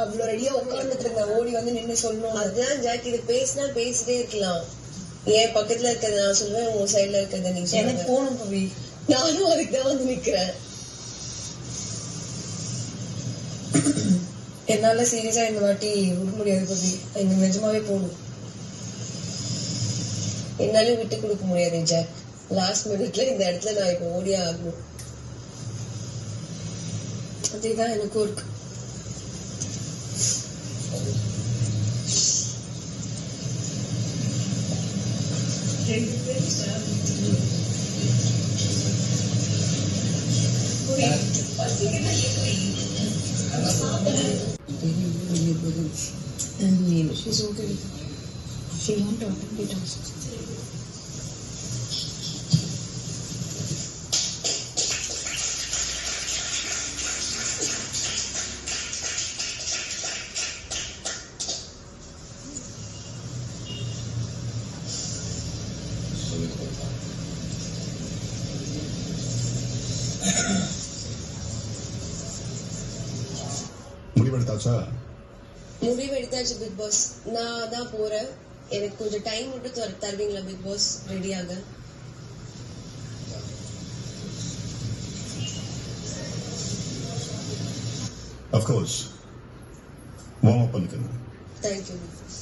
அவ்வளவு ரெடியா உட்கார்ந்துட்டு இருந்தேன், ஓடி வந்து நின்னு சொல்லணும். அதுதான் ஜாக், இது பேசினா பேசிட்டே இருக்கலாம். என் பக்கத்துல இருக்கிறத நான் சொல்லுவேன், உன் சைட்ல இருக்கிறத நீ சொல்லுவேன். எனக்கு போகணும் பவி. நானும் அதுக்கு தான் வந்து நிக்கிறேன். என்னால சீரியஸா இந்த வாட்டி விட முடியாது பவி. எனக்கு நிஜமாவே போகணும். என்னாலும் விட்டு கொடுக்க முடியாது ஜாக். லாஸ்ட் மினிட்ல இந்த இடத்துல நான் இப்ப ஓடியே ஆகணும். அதேதான் எனக்கும் இருக்கு. She's okay with it. She won't automatically task. முடிவெடுத்தாச்சா? முடிவு எடுத்தாச்சு பிக் பாஸ். நான் தான் போறேன். எனக்கு கொஞ்சம் டைம் மட்டும் தருவீங்களா பிக் பாஸ் ரெடியாக? Of course. வார்ம் அப் பண்ணிக்கணும். Thank you big pass.